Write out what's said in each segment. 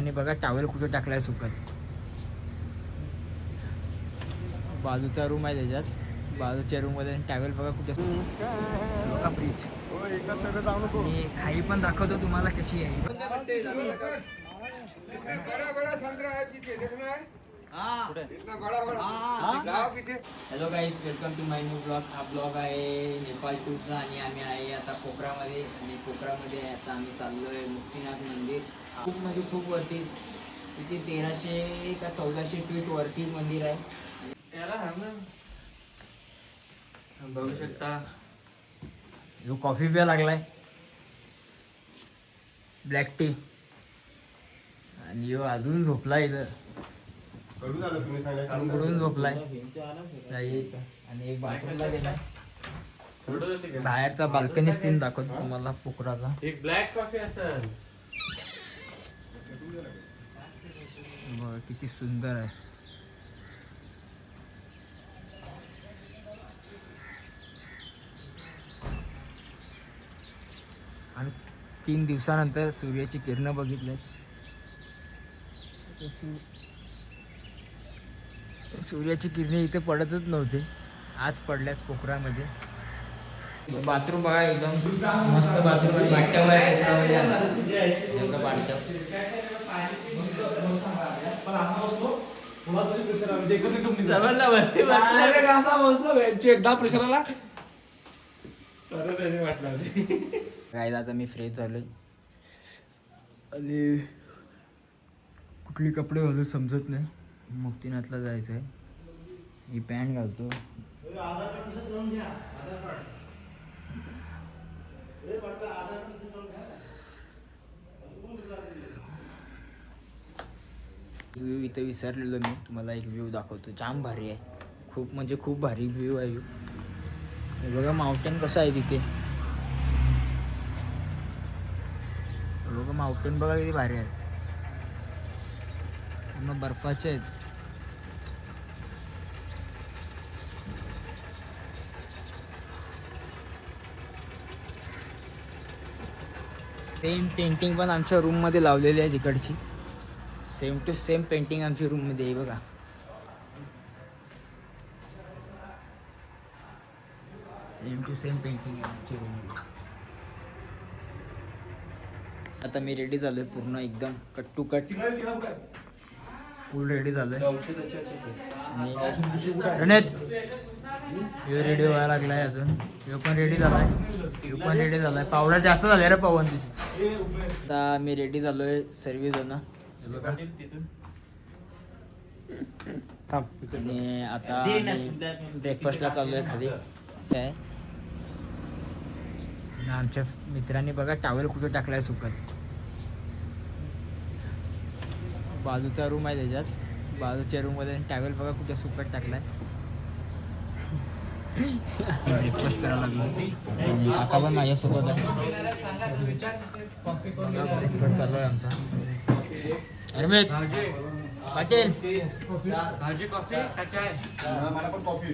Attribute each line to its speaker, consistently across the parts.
Speaker 1: मित्रांनी बघा टॉवेल कुठे टाकलाय सुकत. बाजूचा रूम आहे त्याच्यात, बाजूच्या रूम मध्ये टॉवेल बघा कुठे बघा ब्रिज. आणि खाई पण दाखवतो तुम्हाला कशी आहे. Hello guys, welcome to my new blog. हा ब्लॉग आहे नेपाळ टूरचा आणि आम्ही आहे आता कोकरामध्ये. आणि कोकरामध्ये आता आम्ही चाललो आहे मुक्तीनाथ मंदिर. खूप म्हणजे खूप वरती, तिथे 1300 का 1400 फीट वरती मंदिर आहे. बघू शकता जो कॉफी प्या लागलाय, ब्लॅक टी. आणि यो अजून झोपलाय इथं, उघडून झोपलाय. आणि एक बाथरूमला गेलाय. बाहेरचा बाल्कनी सीन दाखवतो तुम्हाला पोखराचा.
Speaker 2: एक ब्लॅक कॉफी असेल
Speaker 1: बघ किती सुंदर आहे. आणि 3 दिवसानंतर सूर्याची किरणं बघितली. सूर्याची किरणे इथे पडतच नव्हते, आज पडल्यात कोकरामध्ये. बाथरूम बघा एकदम मस्त बाथरूम आहे. बाथटब आहे काय. आता मी फ्रेश झालोय आणि कुठली कपडे घालू समजत नाही. मुक्तीनाथला जायचं आहे. ही पॅन्ट घालतो. व्ह्यू इथं विसरलेलो मी, तुम्हाला एक व्ह्यू दाखवतो. जाम भारी आहे, खूप म्हणजे खूप भारी व्ह्यू आहे. हे बघा माउंटेन कसं आहे तिथे. बघा माउंटेन बघा किती भारी आहे, पूर्ण बर्फाचे आहेत. सेम पेंटिंग पण आमच्या रूममध्ये लावलेली आहे तिकडची. सेम टू सेम पेंटिंग आमच्या रूममध्ये आहे बघा. सेम टू सेम पेंटिंग आमच्या रूममध्ये. आता मी रेडी झालोय पूर्ण एकदम cut to cut, full ready झालोय. ह्यो रेडी व्हायला लागलाय, अजून ह्यो पण रेडी झालाय, ह्यो पण रेडी झालाय. पावडा जास्त झालाय रे पवन तिची. आता मी रेडी झालोय सर्वजण. आणि आता ब्रेकफास्टला चाललोय खाली. काय आमच्या मित्रांनी बघा टॉवेल कुठे टाकलाय सुकत. बाजूचा रूम आहे त्याच्यात, बाजूच्या रूम मध्ये टॉवेल बघा कुठे सुकत टाकलाय. ब्रेकफास्ट करायला लागलो आणि काका पण माझ्यासोबत आहे. ब्रेकफास्ट चालू आहे आमचा. अरे पाटील
Speaker 2: भाजी कॉफी मला पण कॉफी.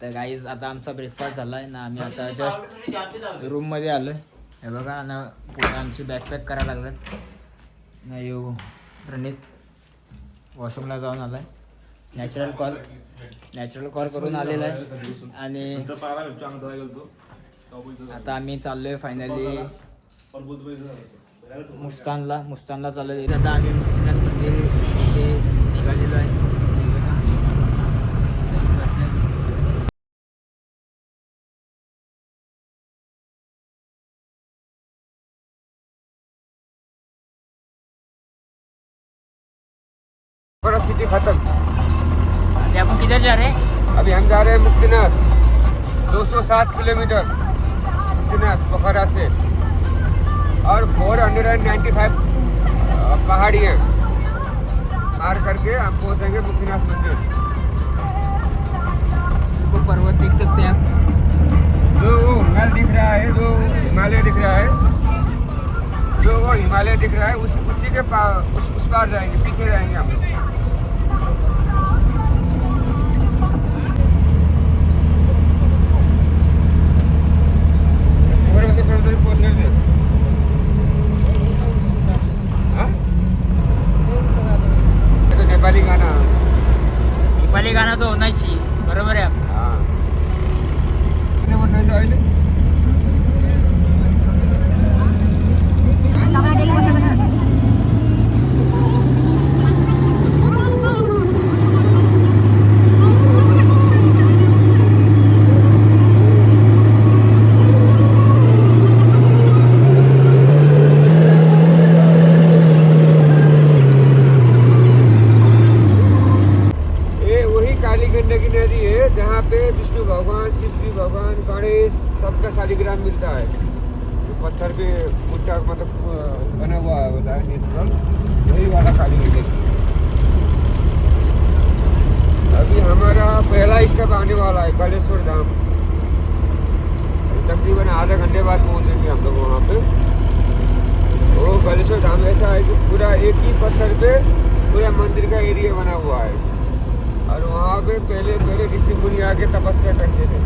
Speaker 1: तर गाईज आता आमचा ब्रेकफास्ट झालाय ना. आम्ही आता जस्ट रूम मध्ये आलोय. हे बघा ना, पुढे आमची बॅकपॅक करायला लागलात ना. यो प्रणित वॉशरूमला जाऊन आलाय. नॅचरल कॉल करून आलेला आहे. आणि आता आम्ही चाललोय फायनली मुस्तानला चाललोय. आता आम्ही मुक्तीनाथ मंदिर इथे निघालेलो आहे.
Speaker 3: सिटी खत्म.
Speaker 1: अभी अपन किधर जा रहे हैं?
Speaker 3: अभी हम जा रहे हैं मुक्तिनाथ. 207 किलोमीटर मुक्तिनाथ पोखरा से, और 495 पहाड़ियाँ पार करके हम पहुँचेंगे मुक्तिनाथ मंदिर.
Speaker 1: वो पर्वत देख सकते हैं आप.
Speaker 3: जो वो हिमालय दिख रहा है, जो हिमालय दिख रहा है, जो वो हिमालय दिख रहा है, उसी के उस बार जाएंगे, पीछे जाएंगे हम लोग। नेपाली गाना
Speaker 1: नेपाली गाणं तर होण्याची बरोबर आहे.
Speaker 3: गंडकी नदी है जहाँ पे विष्णु भगवान, शिव जी भगवान, गणेश सबका शालिग्राम मिलता है. पत्थर पे मुट्टा मतलब बना हुआ होता है नेचुरल, वही वाला काली गंडकी. अभी हमारा पहला स्टॉप आने वाला है कालेश्वर धाम. तकरीबन आधा घंटे बाद पहुँचेंगे हम लोग वहाँ पे. वो कालेश्वर धाम ऐसा है कि पूरा एक ही पत्थर पे पूरा मंदिर का एरिया बना हुआ है. और वहाँ पे पहले ऋषि मुनि आके तपस्या करते थे,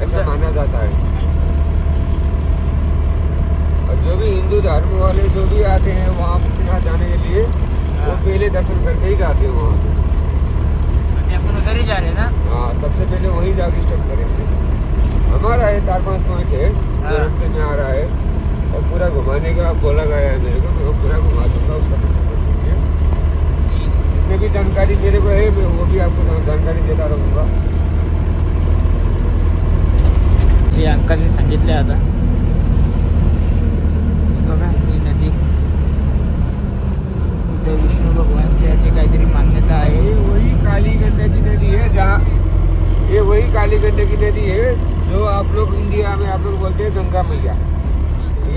Speaker 3: ऐसा माना जाता है. और जो भी हिंदू धर्म वाले जो भी आते हैं वहाँ मुक्तिनाथ जाने के लिए, वो पहले दर्शन करके ही जाते हैं वहाँ पे.
Speaker 1: आपण उधर ही जा रहे हैं ना.
Speaker 3: हाँ, सबसे पहले वहीं जाके स्टॉप करेंगे. हमारा है 4-5 पॉइंट है जो रास्ते में आ रहा है, और पूरा घुमाने का बोला गया है मेरे को. मैं वो पूरा घुमा दूँगा, उसका जितने भी जानकारी मेरे को है मैं वो भी आपको जानकारी देता रहूँगा.
Speaker 1: जे अंकलने सांगितले आता बघा ही नदी, इथे विष्णू भगवानची अशी काहीतरी मान्यता आहे.
Speaker 3: ये वही काली गंडकी नदी है जहाँ, ये वही काली गंडकी नदी है जो आप लोग इंडिया में आप लोग बोलते हैं गंगा मैया.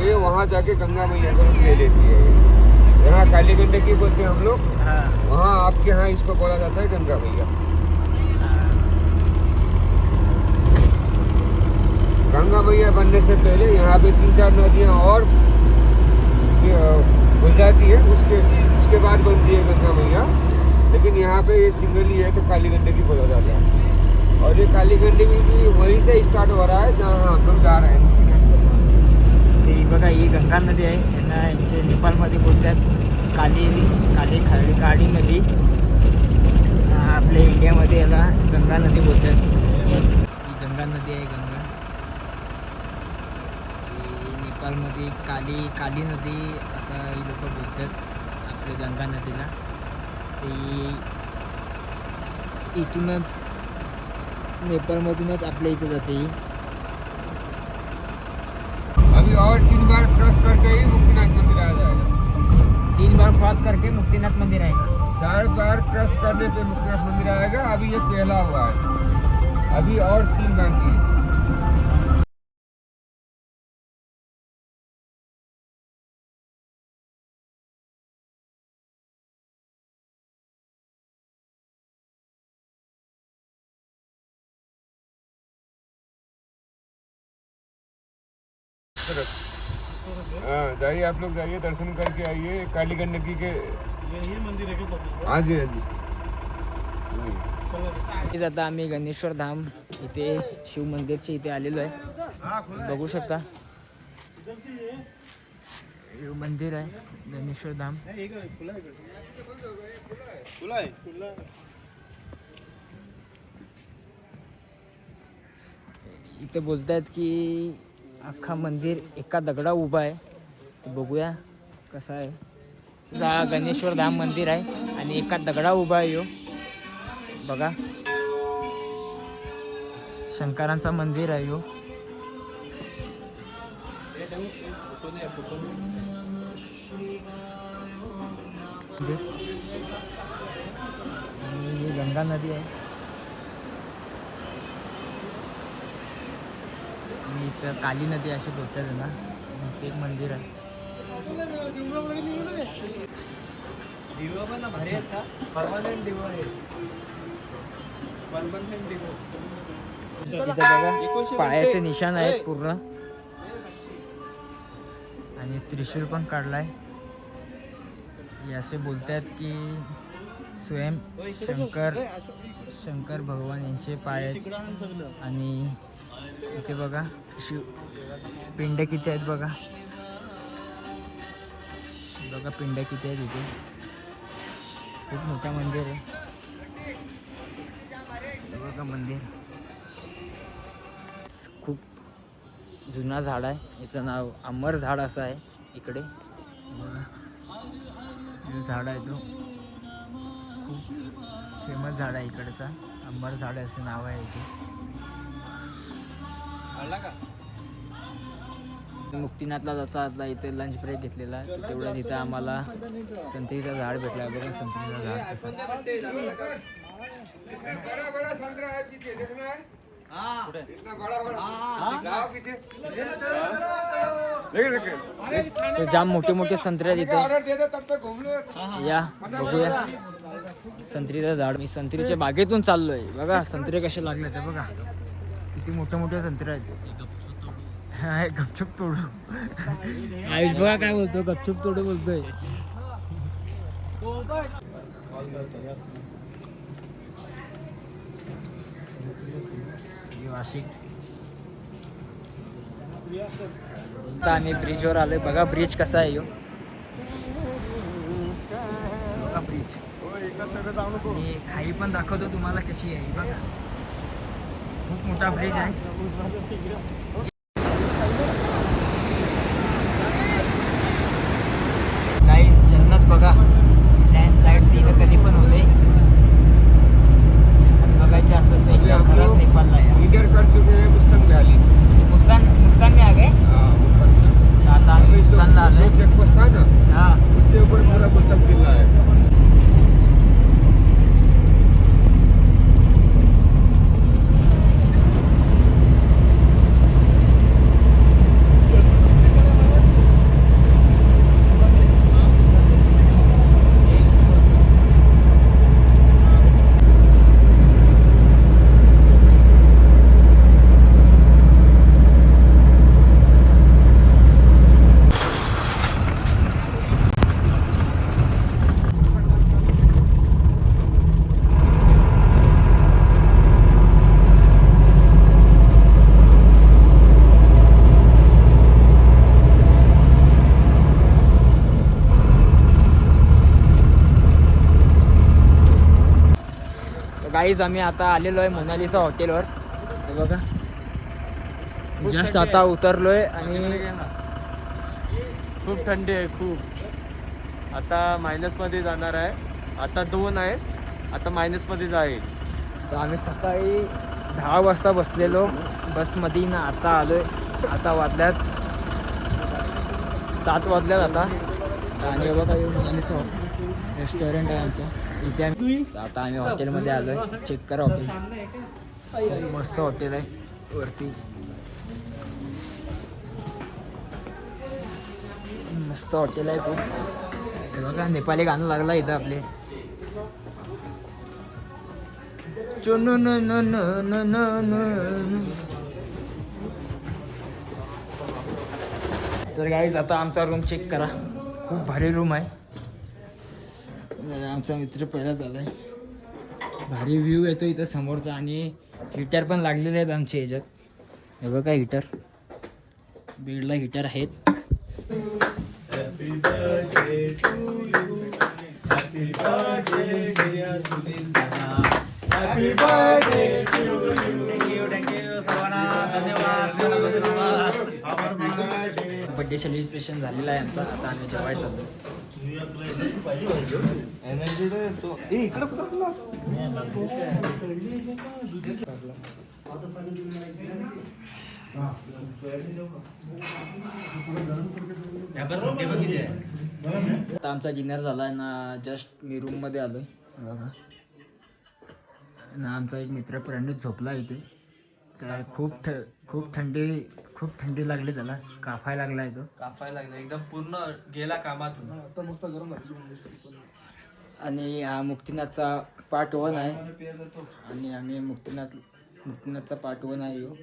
Speaker 3: ये वहाँ जाके गंगा मैया को ले लेती है. यहाँ काली गंडकी बोलते हैं हम लोग, वहाँ आपके यहाँ इसको बोला जाता है गंगा मैया. गंगा मैया बनने से पहले यहाँ पे 3-4 नदियाँ और खुल जाती है, उसके बाद बनती है गंगा मैया. लेकिन यहाँ पे ये सिंगल ही है तो काली गंडकी बोला जाता है. और ये काली गंडकी भी वहीं से स्टार्ट हो रहा है जहाँ हम लोग जा रहे हैं.
Speaker 1: ते बघा ही गंगा नदी आहे. यांना यांचे नेपाळमध्ये बोलतात काळी नदी. आपल्या इंडियामध्ये याला गंगा नदी बोलतात. ही गंगा नदी आहे. गंगा नेपाळमध्ये काली नदी असं ही लोक बोलतात आपल्या गंगा नदीला. ते इथूनच नेपाळमधूनच आपल्या इथे जाते ही.
Speaker 3: अभी और 3 बार क्रॉस करके ही मुक्तिनाथ मंदिर आ जाएगा.
Speaker 1: 3 बार क्रॉस करके मुक्तिनाथ मंदिर आएगा.
Speaker 3: 4 बार क्रॉस करने पे मुक्तिनाथ मंदिर आएगा. अभी ये पहला हुआ है, अभी और 3 बाकी है. हाँ जाइए, आप लोग जाइए, दर्शन करके आइए काली गंडकी के.
Speaker 2: यही मंदिर है क्या?
Speaker 3: हाँ जी, हाँ जी.
Speaker 1: आता आम्ही गणेश्वर धाम इथे शिव मंदिरच्या इथे आलेलो आहे. बघू शकता शिव मंदिर आहे गणेश्वर धाम. इथे बोलतायत की अख्खा मंदिर एका दगडा उभा आहे. ते बघूया कसं आहे. गणेश्वर धाम मंदिर आहे आणि एका दगडा उभा आहे. यो बघा शंकरांचा मंदिर आहे. यो आणि गंगा नदी आहे आणि इथं काली नदी अशी बोलतात ना. इथे एक मंदिर आहे.
Speaker 2: दिवा पण भारी आहेत का? परमनंट दिवा आहे. परमनंट दिवा.
Speaker 1: इथं बघा पायाचे निशाण आहेत पूर्ण आणि त्रिशूल पण काढलाय. हे असे बोलतात की स्वयं शंकर भगवान यांचे पाय आहेत आणि इथे बघा शिव पिंड किती आहेत बघा पिंड किती आहेत इथे. खूप मोठं मंदिर आहे. हे बघा मंदिर खूप जुना झाड आहे. याचं नाव अमर झाड असं आहे. इकडे बघा जो झाड आहे तो खूप फेमस झाड आहे इकडचा. अंबर झाड असे नाव आहे याचे. मुक्तीनाथला जाता इथे लंच ब्रेक घेतलेला तेवढं तिथं आम्हाला संत्रीचं झाड भेटला. बघा संत्रीचं झाड कसं तो जाम मोठे मोठे संत्रे आहेत इथे. या बघूया संत्रीचं झाड. मी संत्रीच्या बागेतून चाललोय. बघा संत्रे कसे लागले ते बघा किती मोठे मोठे संत्रे आहेत. गपचूप तोडू आयुष बघा काय बोलतो. गपचूप तोडू बोलतोय. वाशिक आता आम्ही ब्रिजवर आलोय. बघा ब्रिज कसा आहे. बघा ब्रिज आणि खाई पण दाखवतो तुम्हाला कशी आहे. बघा खूप मोठा ब्रिज आहे. गाईस जन्नत बघा लँडस्लाईड तिथं कधी पण होते. जन्नत बघायची असेल तर एकदा खरंच नेपाळला या.
Speaker 3: इधर कर चुके हैं मुस्तान में आली.
Speaker 1: मुस्तान में आ गए. आता आम्ही मुस्तानला आलोय.
Speaker 3: चेक पोस्ट था ना
Speaker 1: हा
Speaker 3: उससे ऊपर पूरा मुस्तान किला है.
Speaker 1: गाईज आम्ही आता आलेलो आहे मोनालिसा हॉटेलवर. हे बघा जस्ट आता उतरलोय आणि
Speaker 2: खूप थंडी आहे खूप. आता मायनसमध्ये जाणार आहे. आता 2 आहे. आता मायनसमध्ये जाईल.
Speaker 1: तर आम्ही सकाळी 10 वाजता बसलेलो बसमध्ये ना आता आलोय. आता वाजल्यात 7 वाजल्यात आता. आणि हे बघा मोनालिसा रेस्टॉरंट आहे आमच्या इथे. आता आम्ही हॉटेलमध्ये आलोय. चेक करा हॉटेल मस्त हॉटेल आहे वरती. मस्त हॉटेल आहे खूप. हे बघा नेपाली गाणं लागलं इथं आपले. तर गाईज आता आमचा रूम चेक करा. खूप भारी रूम आहे. आमचा मित्र पहिला झालाय. भारी व्ह्यू येतो इथं समोरचा आणि हीटर पण लागलेले आहेत आमच्या ह्याच्यात. हे बघा हीटर बीडला हीटर आहेत. बड्डे सेलिब्रेशन झालेला आहे आमचा. आता आम्ही जेवायला चाललो. आता आमचा डिनर झाला ना. जस्ट मी रूम मध्ये आलोय. बघा ना आमचा एक मित्र प्रणित झोपला इथे. तर खूप थंडी लागली त्याला. काफायला लागलाय तो.
Speaker 2: कापायला लागला एकदम पूर्ण गेला कामातून. आता मस्त गरम
Speaker 1: आणि हा मुक्तीनाथचा पार्ट 1 आहे. आणि आम्ही मुक्तीनाथचा पार्ट 1 आहे ह्यो.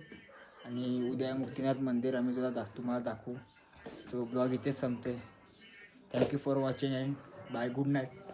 Speaker 1: आणि उद्या मुक्तीनाथ मंदिर आम्ही तुम्हाला दाखवू. तो ब्लॉग इथेच संपतोय. Thank you for watching and bye, good night.